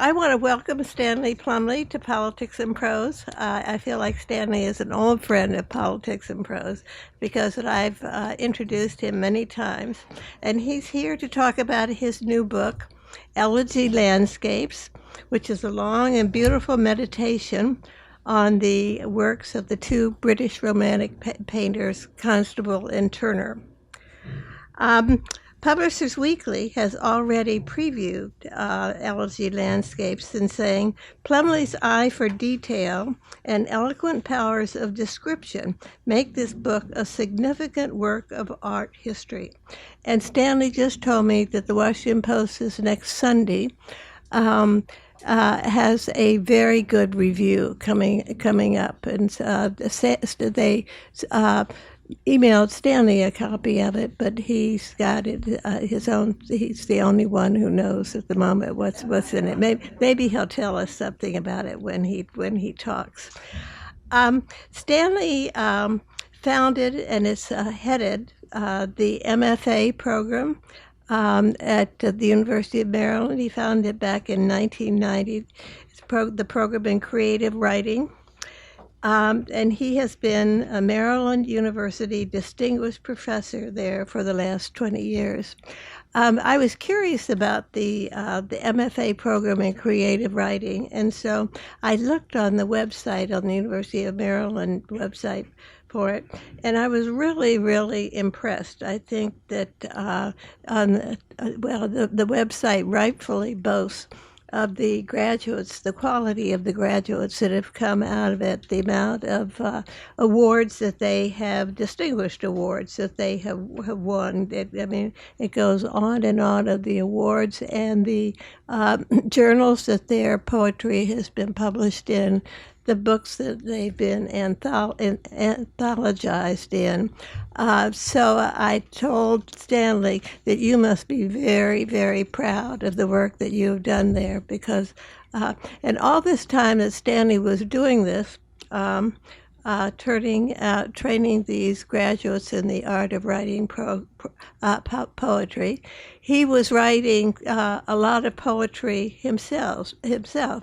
I want to welcome Stanley Plumly to Politics and Prose. I feel like Stanley is an old friend of Politics and Prose because I've introduced him many times. And he's here to talk about his new book, Elegy Landscapes, which is a long and beautiful meditation on the works of the two British Romantic painters, Constable and Turner. Publishers Weekly has already previewed Elegy Landscapes in saying, Plumly's eye for detail and eloquent powers of description make this book a significant work of art history. And Stanley just told me that the Washington Post is next Sunday. Has a very good review coming up, and they emailed Stanley a copy of it, but he's got it his own. He's the only one who knows at the moment what's in it. Maybe he'll tell us something about it when he talks. Stanley founded and is headed the MFA program at the University of Maryland. He founded it back in 1990. It's the program in creative writing. And he has been a Maryland University Distinguished Professor there for the last 20 years. I was curious about the MFA program in creative writing, and so I looked on the website, on the University of Maryland website for it, and I was really, really impressed. I think that the website rightfully boasts of the graduates, the quality of the graduates that have come out of it, the amount of awards that they have, distinguished awards that they have won. It goes on and on of the awards and the journals that their poetry has been published in, the books that they've been anthologized in. So I told Stanley that you must be very, very proud of the work that you've done there, because, and all this time that Stanley was doing this, training these graduates in the art of writing poetry, he was writing a lot of poetry himself,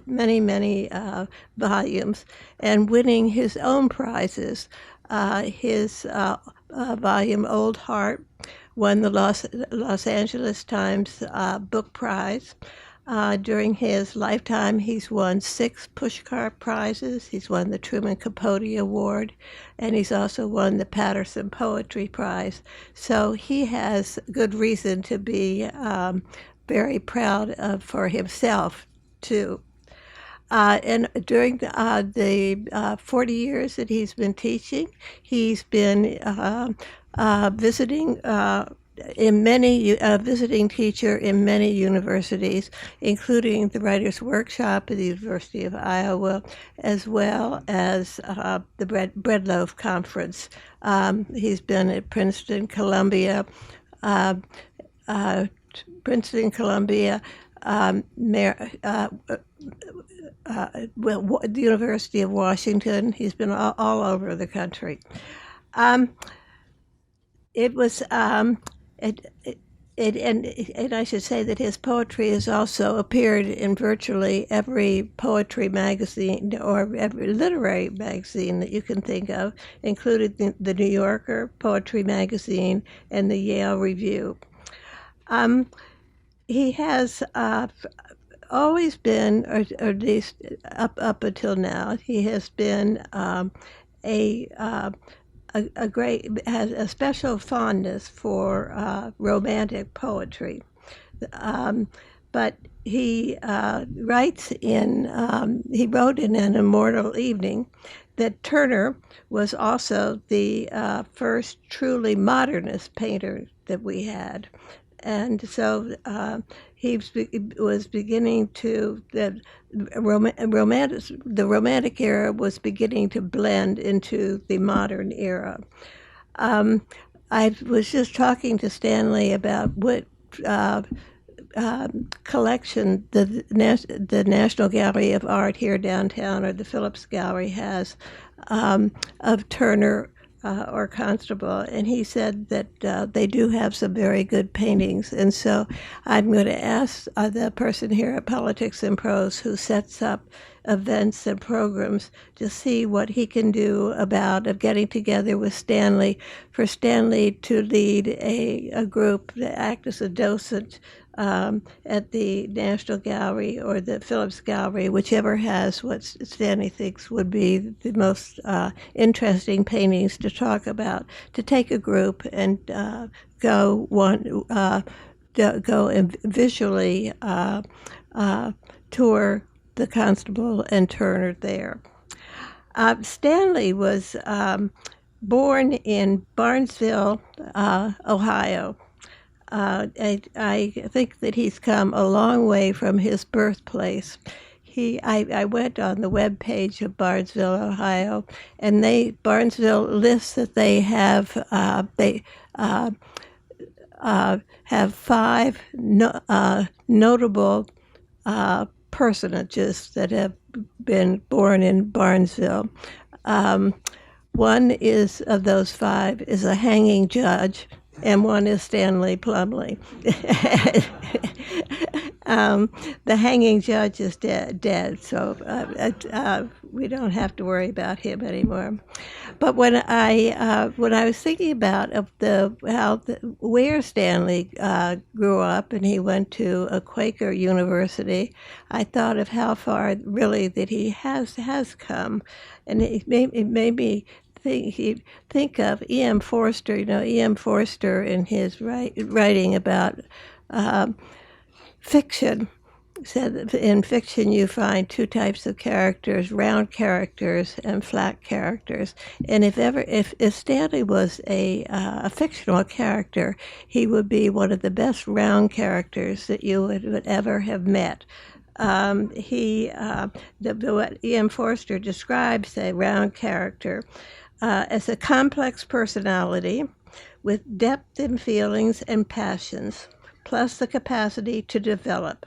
many volumes, and winning his own prizes. His volume Old Heart won the Los Angeles Times Book Prize. During his lifetime, he's won 6 Pushcart Prizes. He's won the Truman Capote Award, and he's also won the Patterson Poetry Prize. So he has good reason to be very proud for himself, too. And during the 40 years that he's been teaching, he's been visiting visiting teacher in many universities, including the Writers' Workshop at the University of Iowa, as well as the Breadloaf Conference. He's been at Princeton, Columbia, the University of Washington. He's been all over the country. And I should say that his poetry has also appeared in virtually every poetry magazine or every literary magazine that you can think of, including the New Yorker Poetry Magazine and the Yale Review. He has always been, or at least up until now, he has been has a special fondness for romantic poetry. But he wrote in An Immortal Evening that Turner was also the first truly modernist painter that we had. And so he was beginning to, the Romantic era was beginning to blend into the modern era. I was just talking to Stanley about what collection the National Gallery of Art here downtown, or the Phillips Gallery, has of Turner or Constable, and he said that they do have some very good paintings. And so I'm going to ask the person here at Politics and Prose who sets up events and programs to see what he can do of getting together with Stanley, for Stanley to lead a group to act as a docent at the National Gallery or the Phillips Gallery, whichever has what Stanley thinks would be the most interesting paintings to talk about, to take a group and go and visually tour the Constable and Turner there. Stanley was born in Barnesville, Ohio. I think that he's come a long way from his birthplace. I went on the web page of Barnesville, Ohio, and Barnesville lists that they have five notable personages that have been born in Barnesville. One of those five is a hanging judge, and one is Stanley Plumly. The hanging judge is dead, so we don't have to worry about him anymore. But when I was thinking about where Stanley grew up, and he went to a Quaker university, I thought of how far really that he has come, and it made me think of E.M. Forster. E.M. Forster in his writing about fiction said that in fiction you find two types of characters: round characters and flat characters. And if Stanley was a fictional character, he would be one of the best round characters that you would ever have met. What E.M. Forster describes a round character as a complex personality with depth in feelings and passions, plus the capacity to develop.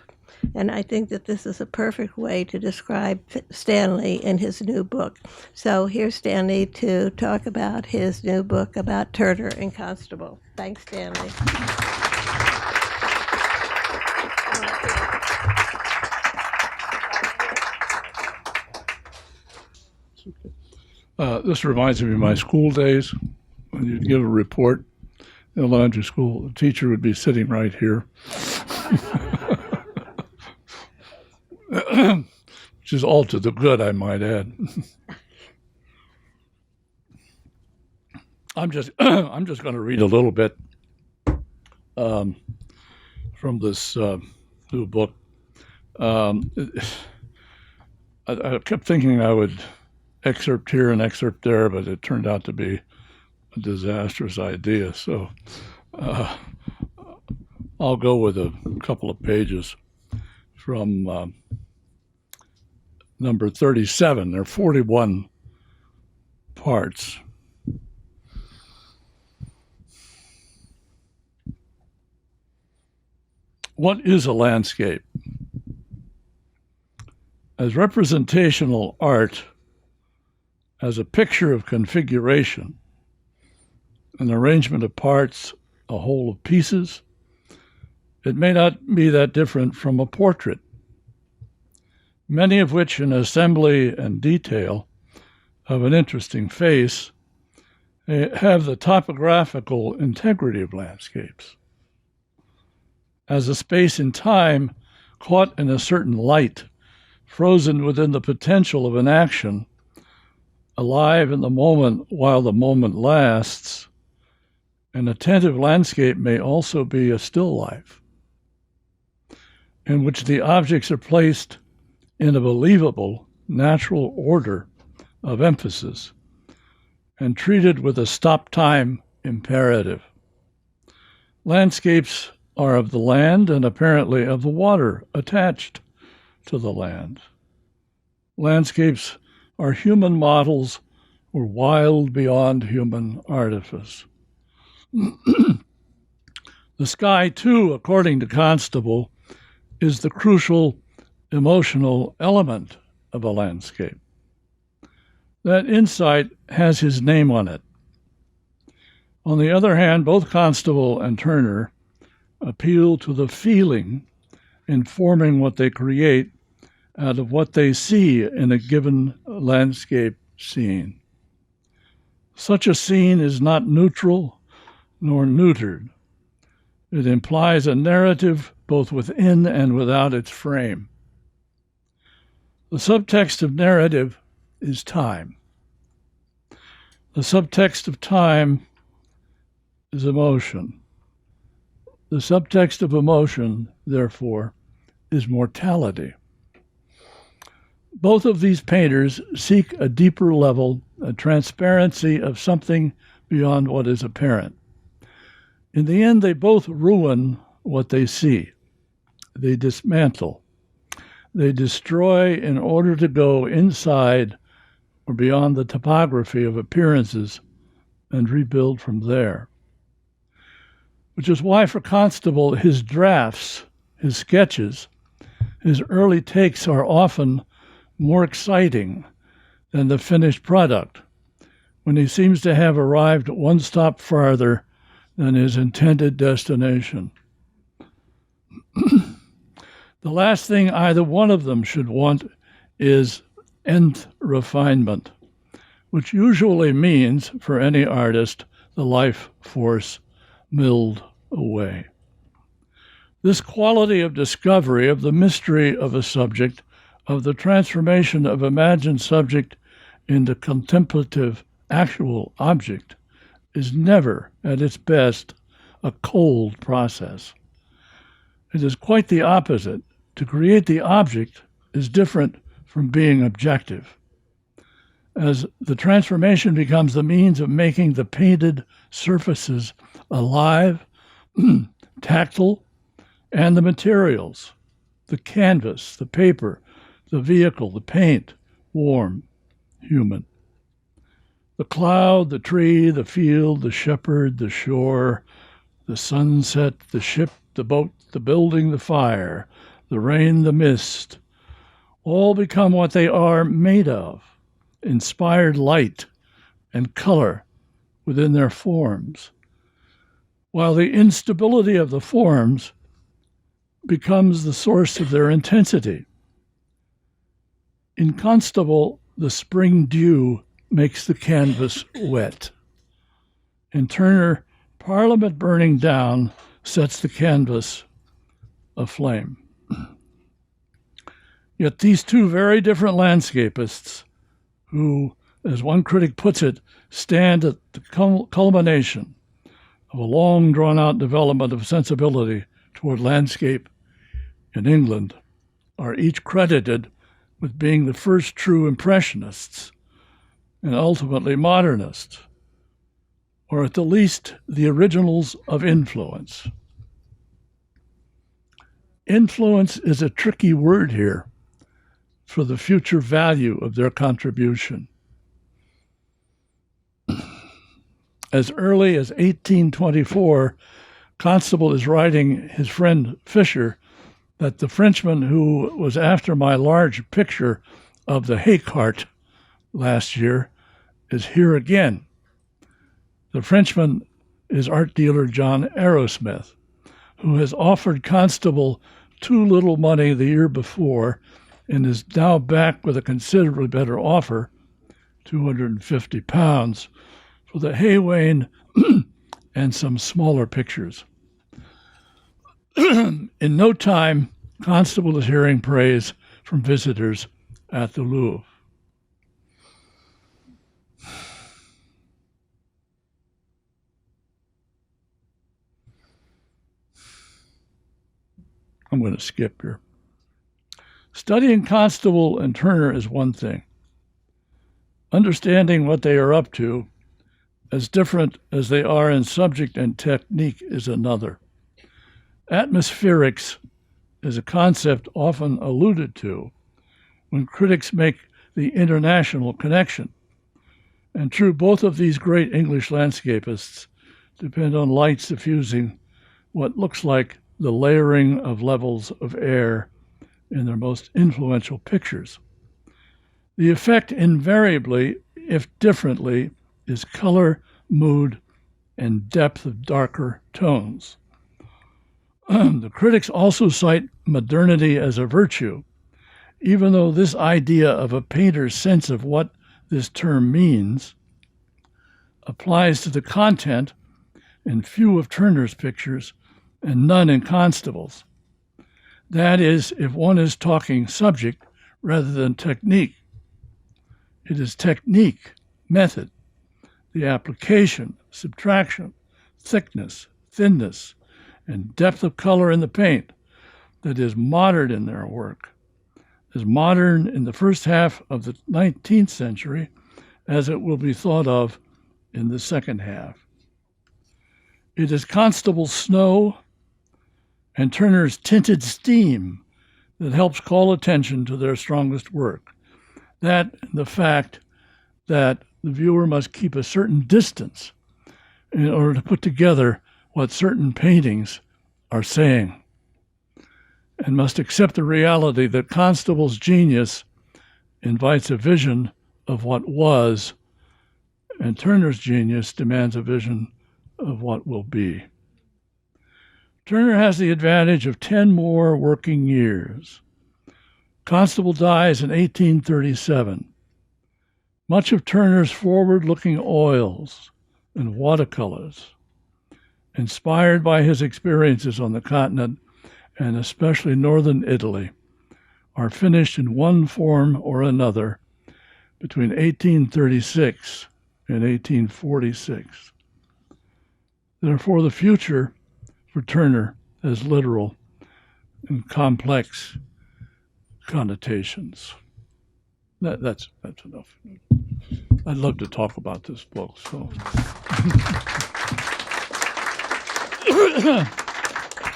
And I think that this is a perfect way to describe Stanley in his new book. So here's Stanley to talk about his new book about Turner and Constable. Thanks, Stanley. This reminds me of my school days. When you'd give a report in elementary school, the teacher would be sitting right here. Which is all to the good, I might add. I'm just going to read a little bit from this new book. I kept thinking I would excerpt here and excerpt there, but it turned out to be a disastrous idea. So I'll go with a couple of pages from number 37. There are 41 parts. What is a landscape? As representational art, as a picture of configuration, an arrangement of parts, a whole of pieces, it may not be that different from a portrait, many of which in assembly and detail of an interesting face have the topographical integrity of landscapes. As a space in time caught in a certain light, frozen within the potential of an action, alive in the moment while the moment lasts, an attentive landscape may also be a still life, in which the objects are placed in a believable, natural order of emphasis and treated with a stop-time imperative. Landscapes are of the land and apparently of the water attached to the land. Landscapes are human models or wild beyond human artifice. The sky, too, according to Constable, is the crucial emotional element of a landscape. That insight has his name on it, On the other hand, both Constable and Turner appeal to the feeling informing what they create out of what they see in a given landscape scene. Such a scene is not neutral nor neutered. It implies a narrative both within and without its frame. The subtext of narrative is time. The subtext of time is emotion. The subtext of emotion, therefore, is mortality. Both of these painters seek a deeper level, a transparency of something beyond what is apparent. In the end, they both ruin what they see. They dismantle. They destroy in order to go inside or beyond the topography of appearances and rebuild from there. Which is why for Constable, his drafts, his sketches, his early takes are often more exciting than the finished product, when he seems to have arrived one stop farther than his intended destination. The last thing either one of them should want is nth refinement, which usually means, for any artist, the life force milled away. This quality of discovery of the mystery of a subject, of the transformation of imagined subject into contemplative actual object, is never, at its best, a cold process. It is quite the opposite. To create the object is different from being objective, as the transformation becomes the means of making the painted surfaces alive, tactile, and the materials, the canvas, the paper, the vehicle, the paint, warm, human. The cloud, the tree, the field, the shepherd, the shore, the sunset, the ship, the boat, the building, the fire, the rain, the mist, all become what they are made of, inspired light and color within their forms, while the instability of the forms becomes the source of their intensity. In Constable, the spring dew makes the canvas wet. In Turner, Parliament burning down sets the canvas aflame. Yet these two very different landscapists, who, as one critic puts it, stand at the culmination of a long drawn-out development of sensibility toward landscape in England, are each credited with being the first true impressionists and ultimately modernists, or at the least the originals of influence. Influence is a tricky word here for the future value of their contribution. As early as 1824, Constable is writing his friend Fisher that the Frenchman who was after my large picture of the hay cart last year is here again. The Frenchman is art dealer John Arrowsmith, who has offered Constable too little money the year before and is now back with a considerably better offer, £250, for the hay wain and some smaller pictures. In no time, Constable is hearing praise from visitors at the Louvre. I'm going to skip here. Studying Constable and Turner is one thing. Understanding what they are up to, as different as they are in subject and technique, is another. Atmospherics is a concept often alluded to when critics make the international connection. And true, both of these great English landscapists depend on light suffusing what looks like the layering of levels of air in their most influential pictures. The effect invariably, if differently, is color, mood, and depth of darker tones. The critics also cite modernity as a virtue, even though this idea of a painter's sense of what this term means applies to the content in few of Turner's pictures and none in Constable's. That is, if one is talking subject rather than technique. It is technique, method, the application, subtraction, thickness, thinness, and depth of color in the paint that is modern in their work, as modern in the first half of the 19th century as it will be thought of in the second half. It is Constable's snow and Turner's tinted steam that helps call attention to their strongest work. That and the fact that the viewer must keep a certain distance in order to put together what certain paintings are saying, and must accept the reality that Constable's genius invites a vision of what was, and Turner's genius demands a vision of what will be. Turner has the advantage of 10 more working years. Constable dies in 1837. Much of Turner's forward-looking oils and watercolors, inspired by his experiences on the continent and especially northern Italy, are finished in one form or another between 1836 and 1846. Therefore, the future for Turner has literal and complex connotations. That's enough. I'd love to talk about this book. So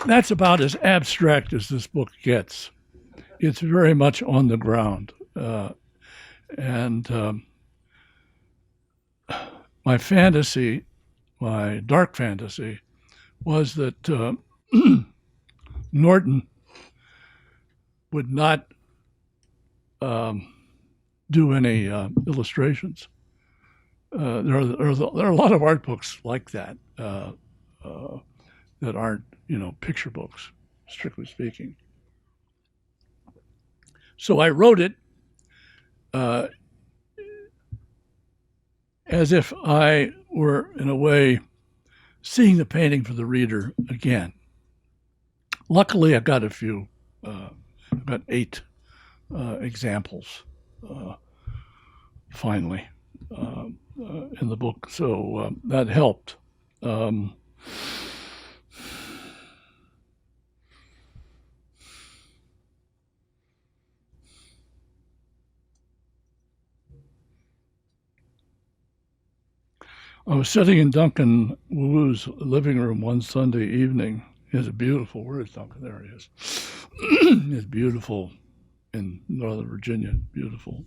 that's about as abstract as this book gets. It's very much on the ground. My fantasy, my dark fantasy, was that Norton would not do any illustrations. There are a lot of art books like that that aren't, picture books, strictly speaking. So I wrote it as if I were, in a way, seeing the painting for the reader again. Luckily, I got a few. I've got 8 examples, finally, in the book. So that helped. I was sitting in Duncan Wu's living room one Sunday evening. He has a beautiful, where is Duncan? There he is. It's beautiful in Northern Virginia, beautiful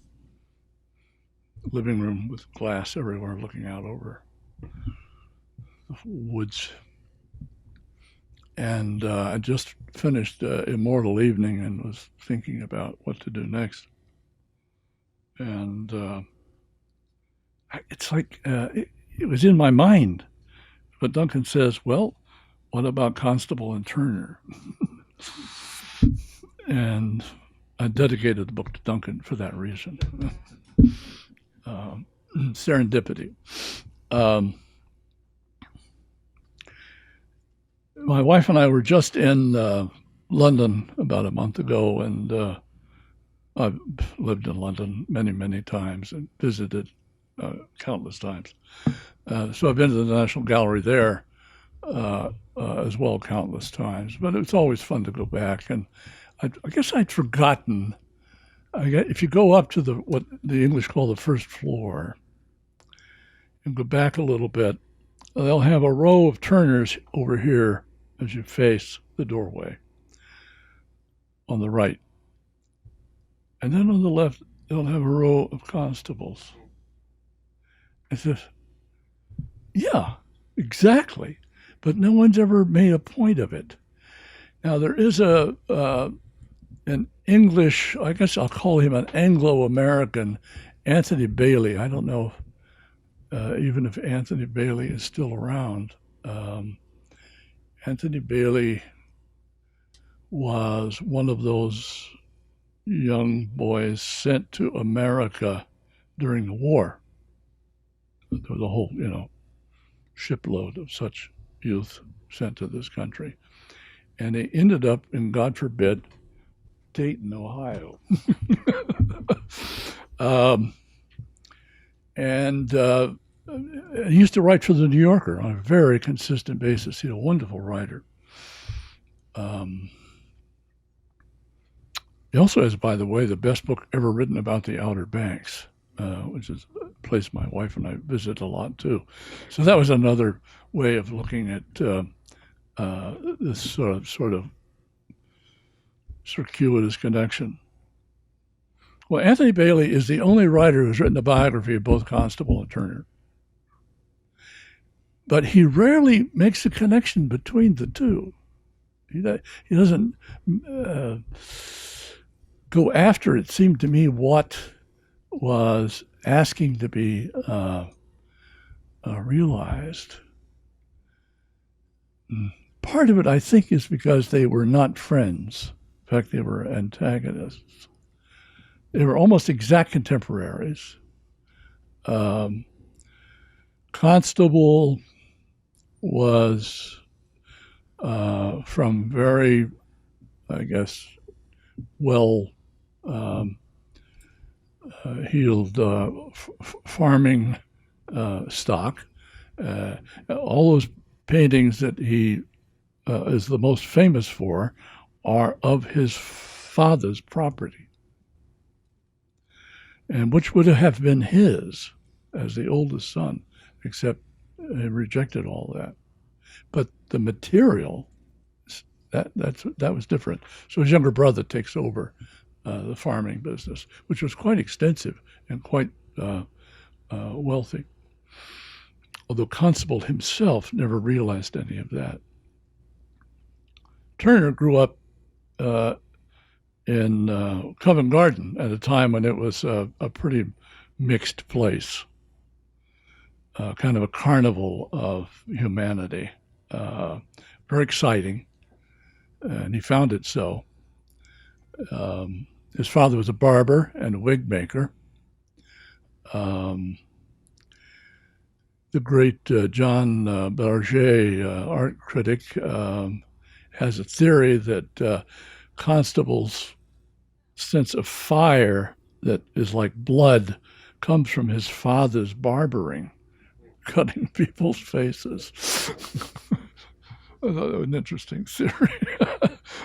living room with glass everywhere looking out over the woods. And I just finished Immortal evening and was thinking about what to do next. And it's like, it was in my mind. But Duncan says, well, what about Constable and Turner? And I dedicated the book to Duncan for that reason. Serendipity. My wife and I were just in London about a month ago, and I've lived in London many, many times and visited countless times. So I've been to the National Gallery there as well countless times, but it's always fun to go back. And I guess I'd forgotten, if you go up to what the English call the first floor and go back a little bit, they'll have a row of Turners over here as you face the doorway on the right. And then on the left, they'll have a row of Constables. I said, yeah, exactly. But no one's ever made a point of it. Now, there is an English, I guess I'll call him an Anglo-American, Anthony Bailey. I don't know even if Anthony Bailey is still around. Anthony Bailey was one of those young boys sent to America during the war. There was a whole, shipload of such youth sent to this country. And they ended up in, God forbid, Dayton, Ohio. And he used to write for the New Yorker on a very consistent basis. He's a wonderful writer. He also has, by the way, the best book ever written about the Outer Banks, which is a place my wife and I visit a lot too. So that was another way of looking at this sort of circuitous connection. Well, Anthony Bailey is the only writer who's written a biography of both Constable and Turner. But he rarely makes a connection between the two. He doesn't go after, it seemed to me, what was asking to be realized. Part of it, I think, is because they were not friends. In fact, they were antagonists. They were almost exact contemporaries. Constable was from very, I guess, well-heeled farming stock. All those paintings that he is the most famous for are of his father's property, and which would have been his as the oldest son, except he rejected all that. But the material, that was different. So his younger brother takes over the farming business, which was quite extensive and quite wealthy. Although Constable himself never realized any of that. Turner grew up in Covent Garden at a time when it was a pretty mixed place, kind of a carnival of humanity. Very exciting, and he found it so. His father was a barber and a wig maker. The great John Berger, art critic, has a theory that Constable's sense of fire that is like blood comes from his father's barbering, cutting people's faces. I thought that was an interesting theory.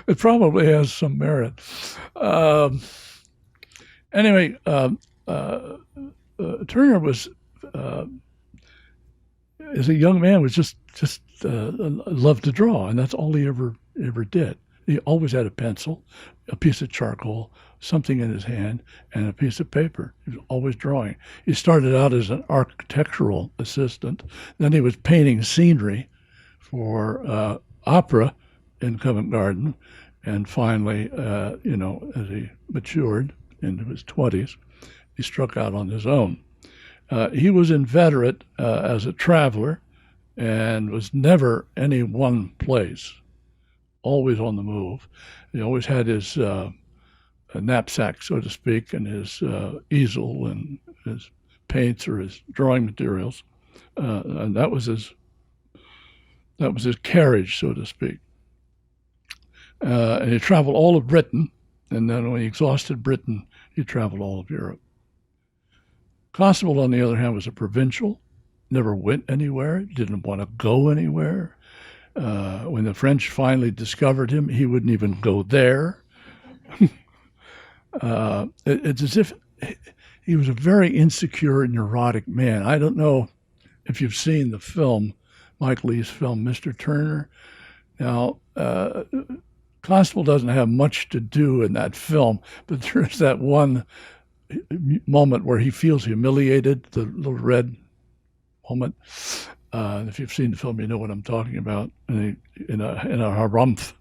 It probably has some merit. Anyway, Turner was, as a young man, was just loved to draw, and that's all he ever did. He always had a pencil, a piece of charcoal, something in his hand, and a piece of paper. He was always drawing. He started out as an architectural assistant. Then he was painting scenery for opera in Covent Garden. And finally, as he matured into his 20s, he struck out on his own. He was inveterate as a traveler and was never any one place, always on the move. He always had his knapsack, so to speak, and his easel and his paints or his drawing materials, and that was his carriage, so to speak. And he traveled all of Britain, and then when he exhausted Britain, he traveled all of Europe. Constable, on the other hand, was a provincial, never went anywhere, didn't want to go anywhere. When the French finally discovered him, he wouldn't even go there. It's as if he was a very insecure, neurotic man. I don't know if you've seen the film, Mike Leigh's film, Mr. Turner. Now, Constable doesn't have much to do in that film, but there's that one moment where he feels humiliated, the little red moment. If you've seen the film, you know what I'm talking about. And he, in a harumph,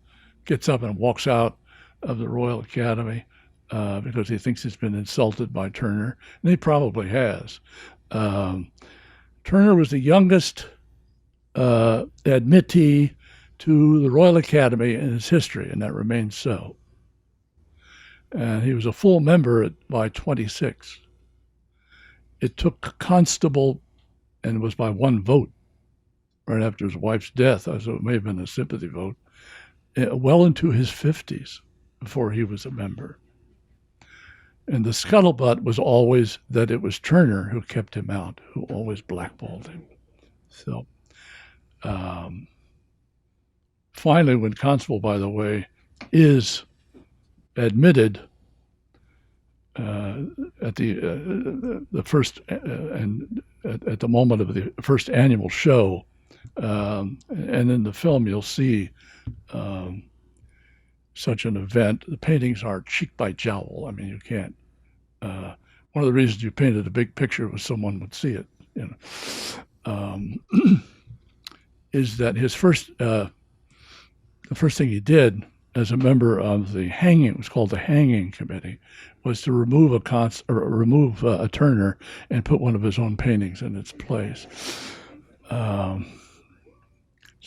gets up and walks out of the Royal Academy because he thinks he's been insulted by Turner, and he probably has. Turner was the youngest admittee to the Royal Academy in its history, and that remains so. And he was a full member by 26. It took Constable, and it was by one vote, right after his wife's death, so it may have been a sympathy vote, well into his 50s before he was a member. And the scuttlebutt was always that it was Turner who kept him out, who always blackballed him. So finally, when Constable, by the way, is admitted at the first and at the moment of the first annual show, and in the film you'll see such an event. The paintings are cheek by jowl. I mean, you can't. One of the reasons you painted a big picture was someone would see it. You know, is that his first the first thing he did as a member of the hanging, it was called the Hanging Committee, was to remove a Turner and put one of his own paintings in its place. So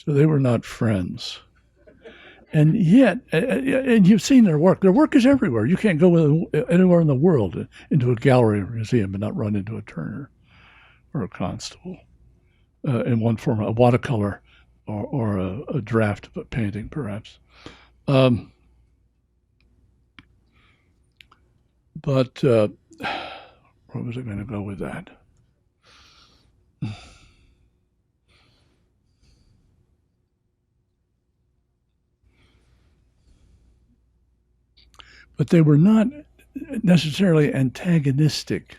they were not friends. And yet, and you've seen their work. Their work is everywhere. You can't go anywhere in the world into a gallery or museum and not run into a Turner or a Constable in one form, a watercolor or a draft of a painting, perhaps. But where was I going to go with that? But they were not necessarily antagonistic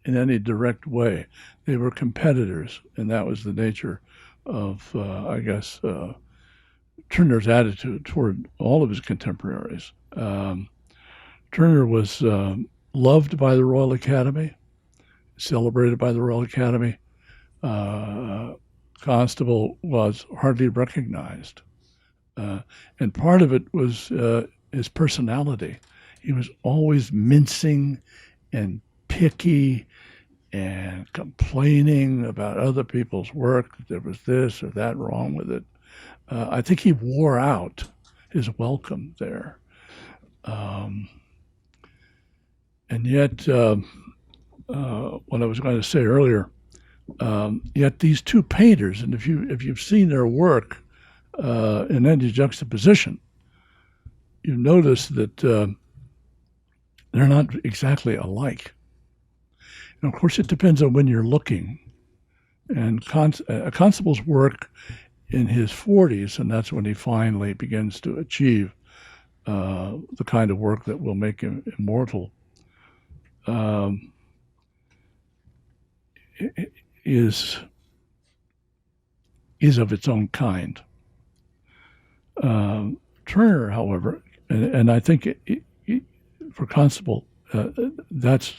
in any direct way. They were competitors, and that was the nature of, I guess, Turner's attitude toward all of his contemporaries. Turner was loved by the Royal Academy, celebrated by the Royal Academy. Constable was hardly recognized. And part of it was his personality. He was always mincing and picky and complaining about other people's work, that there was this or that wrong with it. I think he wore out his welcome there. And yet, what I was going to say earlier, yet these two painters, and if you've seen their work in any juxtaposition, you notice that they're not exactly alike. And of course, it depends on when you're looking. And Constable's work in his 40s, and that's when he finally begins to achieve the kind of work that will make him immortal, is of its own kind. Turner, however, and I think for Constable, that's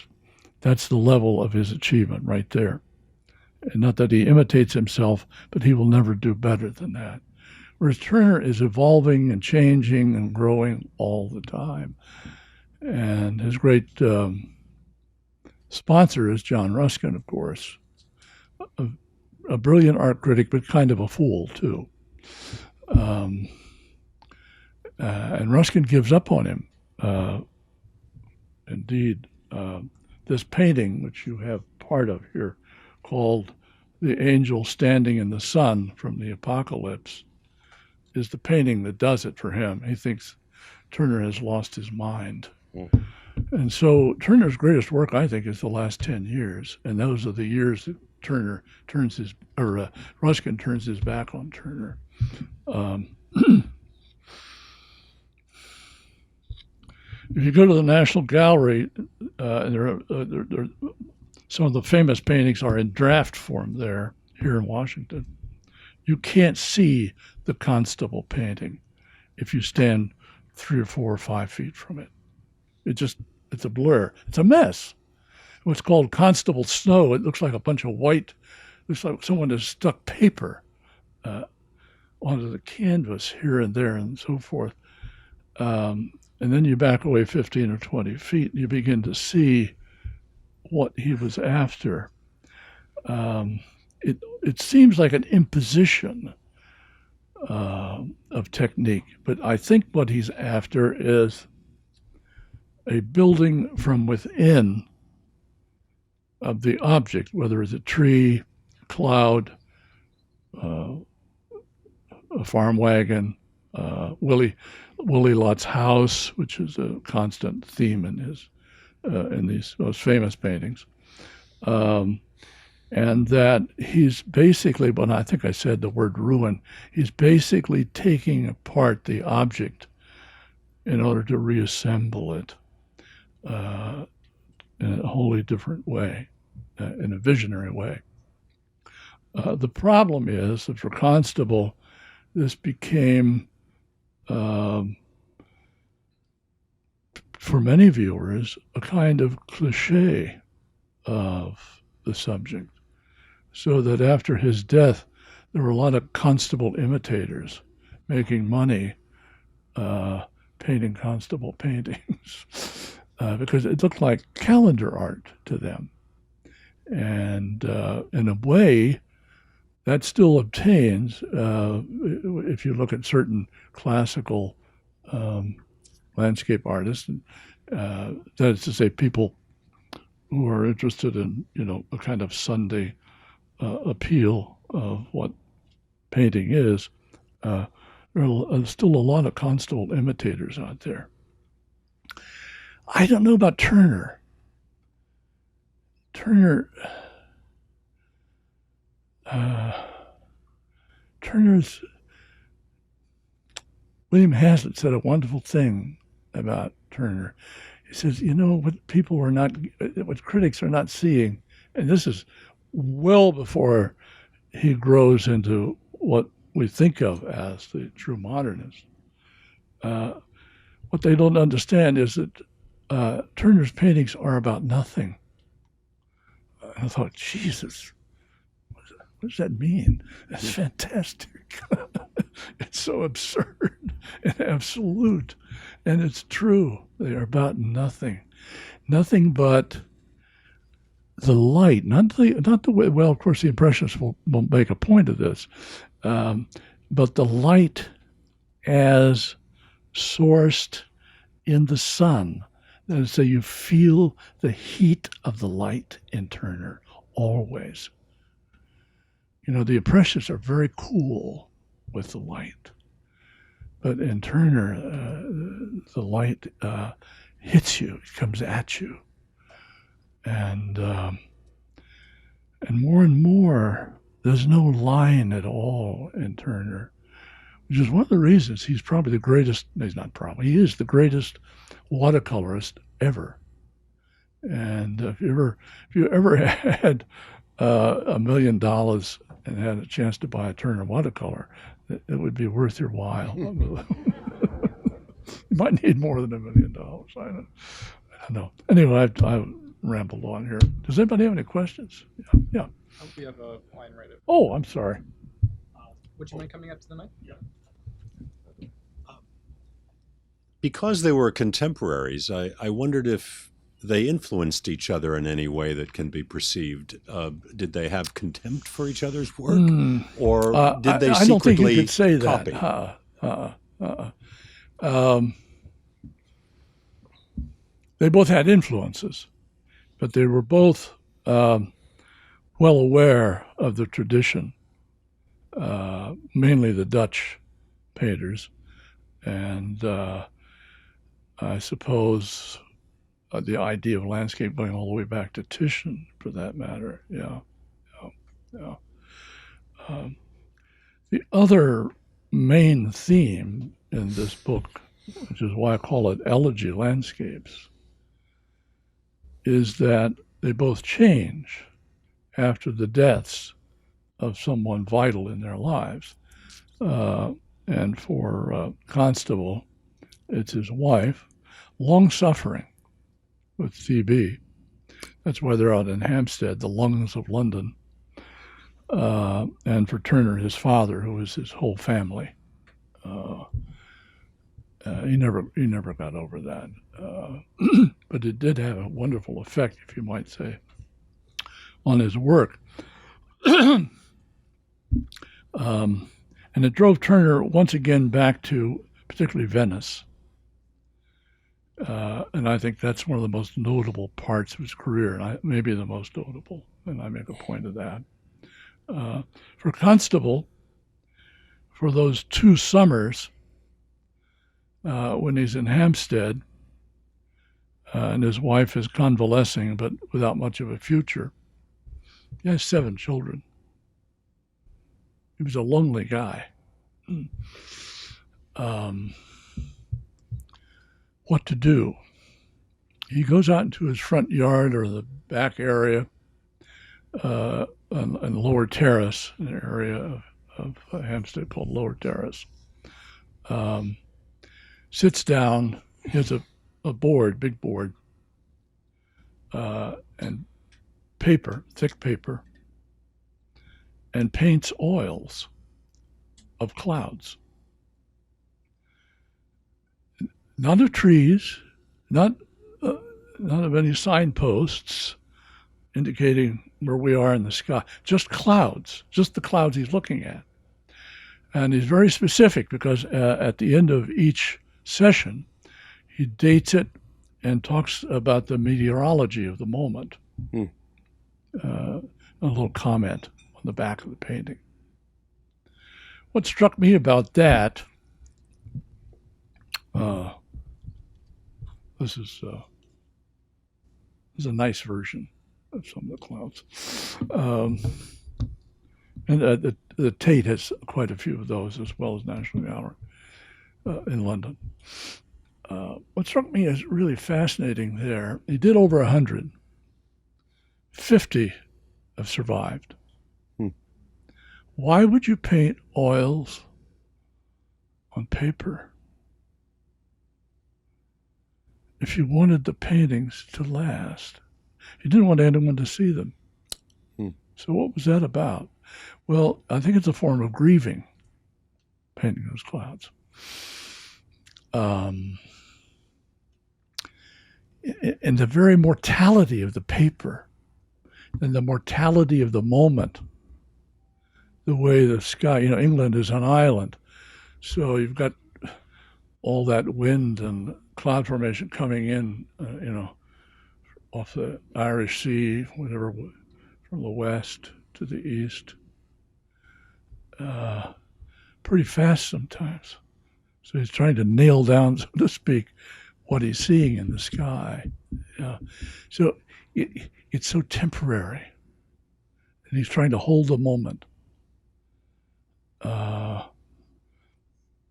the level of his achievement right there. And not that he imitates himself, but he will never do better than that. Whereas Turner is evolving and changing and growing all the time. And his great sponsor is John Ruskin, of course, a brilliant art critic, but kind of a fool, too. And Ruskin gives up on him. Indeed, this painting, which you have part of here, called The Angel Standing in the Sun from the Apocalypse, is the painting that does it for him. He thinks Turner has lost his mind. Mm. And so Turner's greatest work, I think, is the last 10 years. And those are the years that Ruskin turns his back on Turner. If you go to the National Gallery, some of the famous paintings are in draft form there, here in Washington. You can't see the Constable painting if you stand 3 or 4 or 5 feet from it. It's a blur. It's a mess. What's called Constable Snow, it looks like a bunch of white, looks like someone has stuck paper onto the canvas here and there and so forth. And then you back away 15 or 20 feet and you begin to see what he was after. it seems like an imposition of technique, but I think what he's after is a building from within of the object, whether it's a tree, cloud, a farm wagon, Willie Lott's house, which is a constant theme in these most famous paintings, and that he's basically, when I think I said the word ruin, he's basically taking apart the object in order to reassemble it in a wholly different way, in a visionary way. The problem is that for Constable, this became, for many viewers, a kind of cliche of the subject, so that after his death, there were a lot of Constable imitators making money painting Constable paintings because it looked like calendar art to them. And in a way, that still obtains if you look at certain classical landscape artists, that is to say, people who are interested in, a kind of Sunday appeal of what painting is. There are still a lot of Constable imitators out there. I don't know about Turner. Turner's William Hazlitt said a wonderful thing about Turner. He says, what critics are not seeing, and this is well before he grows into what we think of as the true modernist. What they don't understand is that Turner's paintings are about nothing. I thought, Jesus, what does that mean? That's fantastic. It's so absurd and absolute. And it's true. They are about nothing. Nothing but the light, not the way, well, of course, the Impressionists will make a point of this, but the light as sourced in the sun. That is, so you feel the heat of the light in Turner always. The Impressionists are very cool with the light, but in Turner, the light hits you, it comes at you, and more and more, there's no line at all in Turner, which is one of the reasons he's probably the greatest. He's not probably. He is the greatest watercolorist ever. And if you ever had $1 million and had a chance to buy a Turner watercolor, it would be worth your while. You might need more than $1 million. I don't know. Anyway, I rambled on here. Does anybody have any questions? Yeah. We have a line right up. Oh, I'm sorry. Would you mind coming up to the mic? Yeah. Because they were contemporaries, I wondered if they influenced each other in any way that can be perceived. Did they have contempt for each other's work, or did they secretly copy? I don't think you could say that. They both had influences, but they were both well aware of the tradition, mainly the Dutch painters, and I suppose the idea of landscape going all the way back to Titian, for that matter. Yeah. The other main theme in this book, which is why I call it Elegy Landscapes, is that they both change after the deaths of someone vital in their lives. And for Constable, it's his wife, long-suffering with TB. That's why they're out in Hampstead, the lungs of London. And for Turner, his father, who was his whole family. He never got over that. But it did have a wonderful effect, if you might say, on his work. And it drove Turner once again back to particularly Venice. And I think that's one of the most notable parts of his career, and maybe the most notable, and I make a point of that. For Constable, for those 2 summers when he's in Hampstead and his wife is convalescing but without much of a future, he has 7 children. He was a lonely guy. What to do? He goes out into his front yard or the back area on the Lower Terrace, an area of Hampstead called Lower Terrace. Sits down, he has a board, big board, and paper, thick paper, and paints oils of clouds. Not of trees, not of any signposts indicating where we are in the sky, just clouds, just the clouds he's looking at. And he's very specific because at the end of each session, he dates it and talks about the meteorology of the moment. A little comment on the back of the painting. What struck me about that, this is a nice version of some of the clouds. And the Tate has quite a few of those, as well as National Gallery in London. What struck me as really fascinating there, he did over 100. 50 have survived. Why would you paint oils on paper if you wanted the paintings to last? You didn't want anyone to see them. So what was that about? Well, I think it's a form of grieving, painting those clouds. And the very mortality of the paper and the mortality of the moment, the way the sky, England is an island, so you've got all that wind and cloud formation coming in, off the Irish Sea, whatever, from the west to the east, pretty fast sometimes. So he's trying to nail down, so to speak, what he's seeing in the sky. So it's so temporary, and he's trying to hold the moment.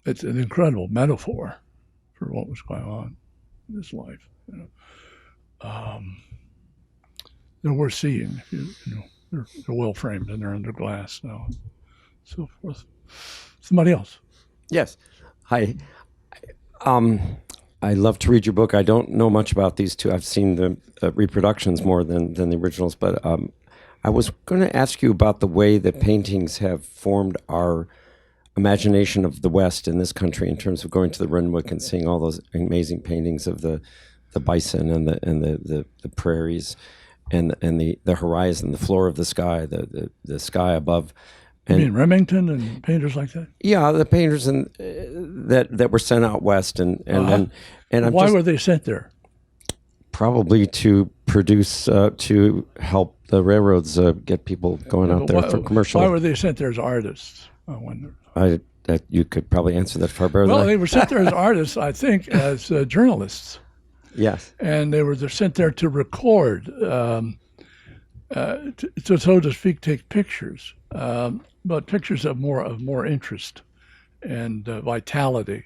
It's an incredible metaphor for what was going on in his life. They're worth seeing. They're well framed and they're under glass now, so forth. Somebody else? Yes. Hi. I love to read your book. I don't know much about these two. I've seen the reproductions more than the originals, but I was going to ask you about the way that paintings have formed our imagination of the West in this country in terms of going to the Renwick and seeing all those amazing paintings of the bison and the prairies and the horizon, the floor of the sky, the sky above. You mean Remington and painters like that? Yeah, the painters that were sent out west, and why were they sent there? Probably to produce, to help the railroads get people going out there for commercial. Why were they sent there as artists? I wonder. That you could probably answer that far better than I. Well, they were sent there as artists, I think, as journalists. Yes. And they're sent there to record, so to speak, take pictures, but pictures of more interest and vitality,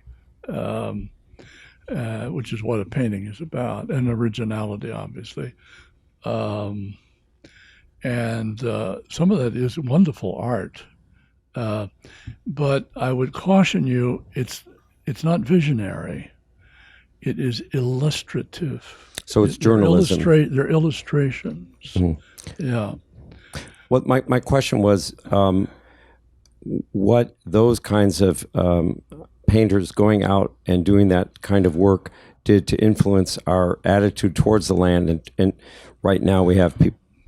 which is what a painting is about, and originality, obviously. And some of that is wonderful art. But I would caution you, it's not visionary. It is illustrative. So it's journalism. They're illustrations. Mm-hmm. Yeah. Well, my question was, what those kinds of painters going out and doing that kind of work, did to influence our attitude towards the land. And right now we have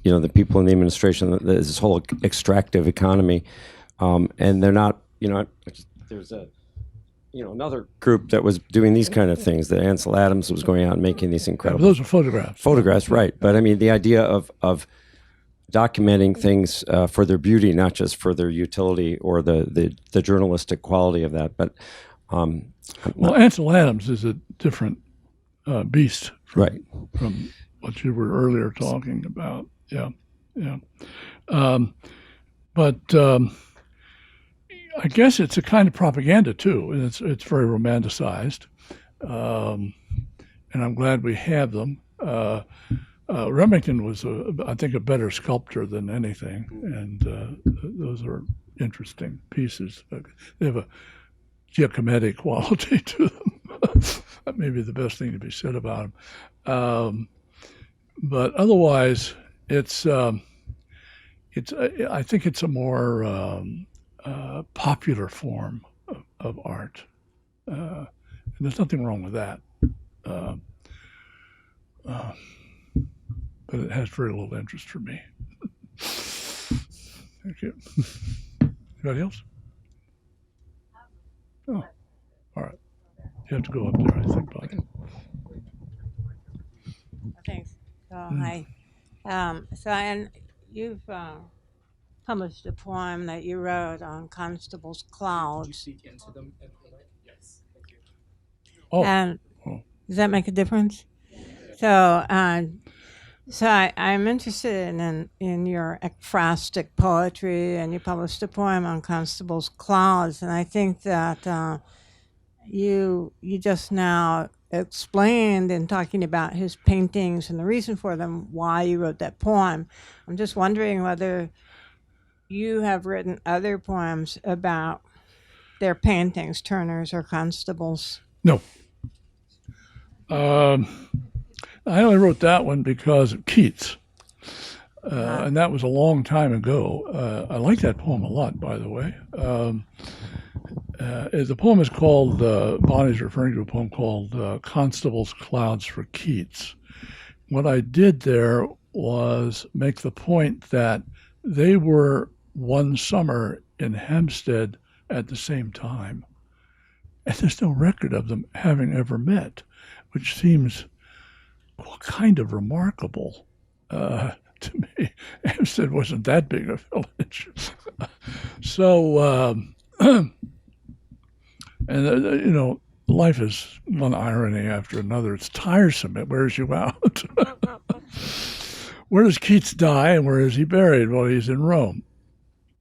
the people in the administration, this whole extractive economy, and they're not, there's another group that was doing these kind of things. That Ansel Adams was going out and making these incredible those are photographs. photographs, right? But I mean, the idea of documenting things for their beauty, not just for their utility or the journalistic quality of that. But well, Ansel Adams is a different beast, right, from what you were earlier talking about. Yeah. But I guess it's a kind of propaganda too, and it's very romanticized. And I'm glad we have them. Remington was, I think, a better sculptor than anything, and those are interesting pieces. They have a Giacometti quality to them. That may be the best thing to be said about them. But otherwise, it's I think it's a more popular form of art. And there's nothing wrong with that. But it has very little interest for me. Thank you. Anybody else? Oh, all right. You have to go up there, I think, Bonnie. Thanks. Hi. And you've published a poem that you wrote on Constable's Could you Clouds. speak into them? Yes. Thank you. Oh, And does that make a difference? So, I'm interested in your ekphrastic poetry, and you published a poem on Constable's Clouds, and I think that you just now explained in talking about his paintings and the reason for them, why you wrote that poem. I'm just wondering whether you have written other poems about their paintings, Turner's or Constable's. no. I only wrote that one because of Keats. And that was a long time ago. I like that poem a lot, by the way. The poem is called, Bonnie's referring to a poem called Constable's Clouds for Keats. What I did there was make the point that they were one summer in Hampstead at the same time. And there's no record of them having ever met, which seems kind of remarkable to me. Hampstead wasn't that big a village. So, and life is one irony after another. It's tiresome. It wears you out. Where does Keats die and where is he buried? Well, he's in Rome.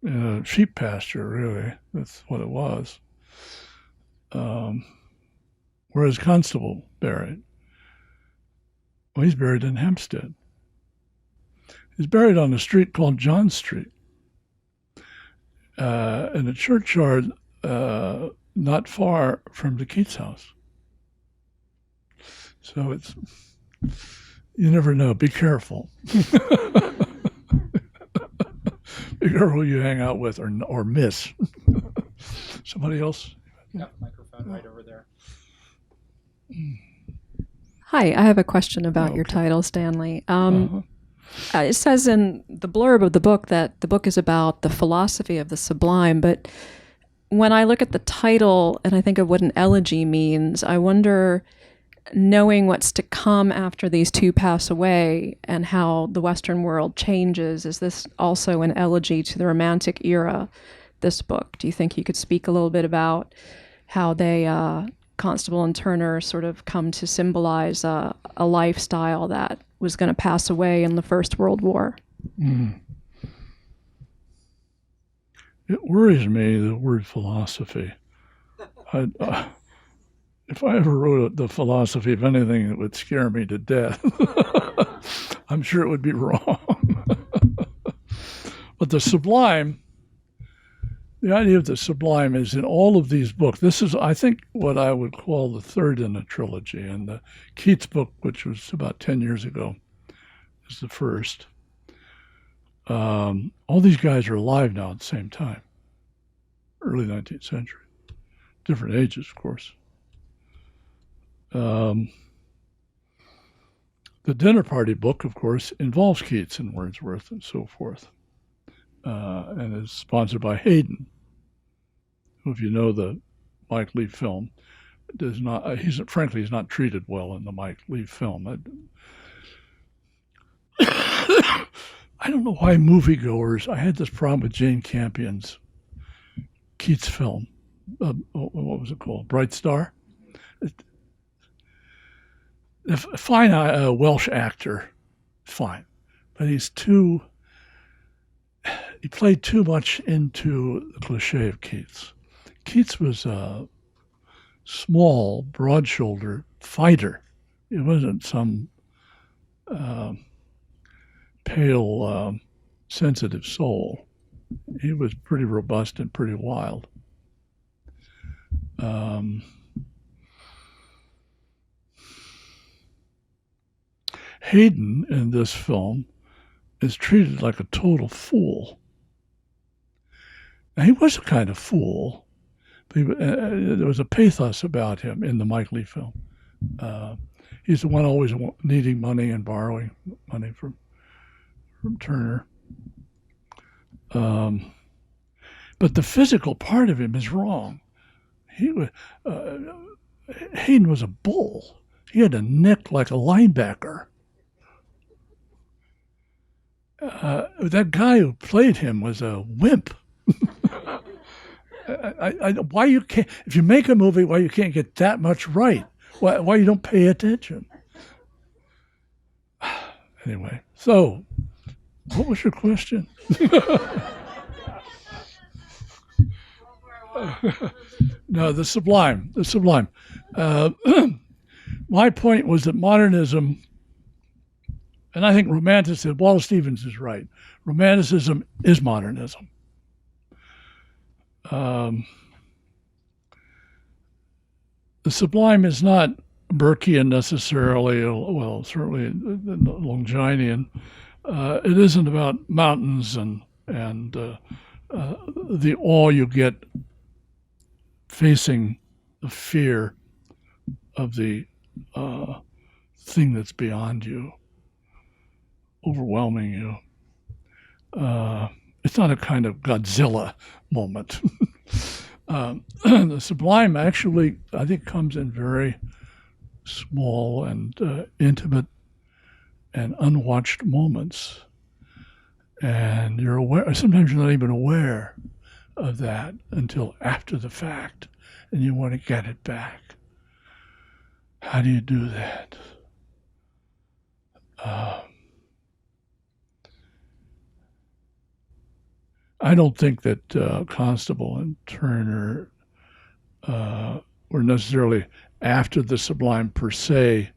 In a sheep pasture, really. That's what it was. Where is Constable buried? Well, he's buried in Hampstead. He's buried on a street called John Street, in a churchyard not far from the Keats house. So you never know. Be careful. Be careful who you hang out with or miss. Somebody else? Yeah, microphone right over there. Hi, I have a question about your title, Stanley. It says in the blurb of the book that the book is about the philosophy of the sublime, but when I look at the title and I think of what an elegy means, I wonder, knowing what's to come after these two pass away and how the Western world changes, is this also an elegy to the Romantic era, this book? Do you think you could speak a little bit about how they, Constable and Turner, sort of come to symbolize a lifestyle that was going to pass away in the First World War? It worries me, the word philosophy. If I ever wrote the philosophy of anything, it would scare me to death. I'm sure it would be wrong. But the sublime, the idea of the sublime is in all of these books. This is, I think, what I would call the third in a trilogy. And the Keats book, which was about 10 years ago, is the first. All these guys are alive now at the same time. Early 19th century. Different ages, of course. The dinner party book, of course, involves Keats and Wordsworth and so forth, and is sponsored by Haydn, who, if you know the Mike Leigh film, does not. He's not treated well in the Mike Leigh film. I don't know why moviegoers. I had this problem with Jane Campion's Keats film. What was it called? Bright Star. A fine Welsh actor, fine, but he played too much into the cliche of Keats. Keats was a small, broad-shouldered fighter. He wasn't some pale, sensitive soul. He was pretty robust and pretty wild. Haydn in this film is treated like a total fool. Now, he was a kind of fool, but there was a pathos about him in the Mike Leigh film. He's the one always needing money and borrowing money from Turner. But the physical part of him is wrong. Haydn was a bull. He had a neck like a linebacker. That guy who played him was a wimp. Why you can't? If you make a movie, why you can't get that much right? Why you don't pay attention? Anyway, so what was your question? No, the sublime. The sublime. My point was that modernism. And I think romanticism, Wallace Stevens is right. Romanticism is modernism. The sublime is not Burkean necessarily, well, certainly Longinian. It isn't about mountains and the awe you get facing the fear of the thing that's beyond you, overwhelming you. It's not a kind of Godzilla moment. The sublime actually, I think, comes in very small and intimate and unwatched moments. And you're aware, sometimes you're not even aware of that until after the fact, and you want to get it back. How do you do that? I don't think that Constable and Turner were necessarily after the sublime per se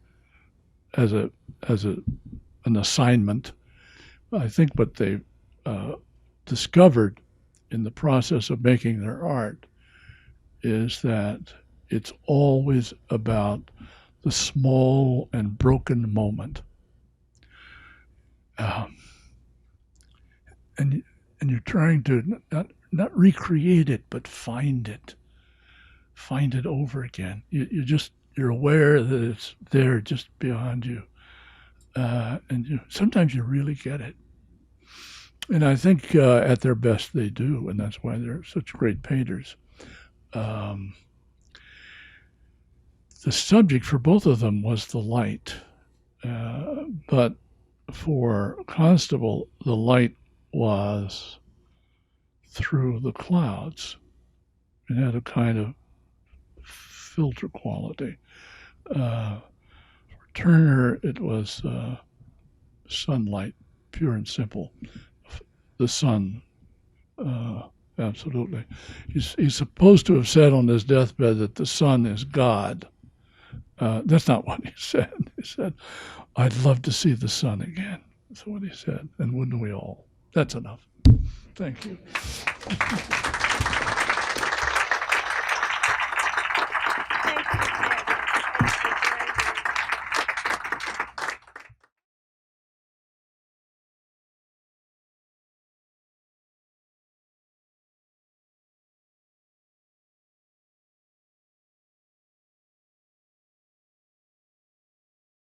as an assignment. I think what they discovered in the process of making their art is that it's always about the small and broken moment. And you're trying to not recreate it, but find it over again. You're aware that it's there just beyond you, and sometimes you really get it. And I think at their best they do, and that's why they're such great painters. The subject for both of them was the light, but for Constable, the light was through the clouds. It had a kind of filter quality. For Turner, it was sunlight, pure and simple. The sun, absolutely. He's supposed to have said on his deathbed that the sun is God. That's not what he said. He said, "I'd love to see the sun again." That's what he said. And wouldn't we all? That's enough. Thank you.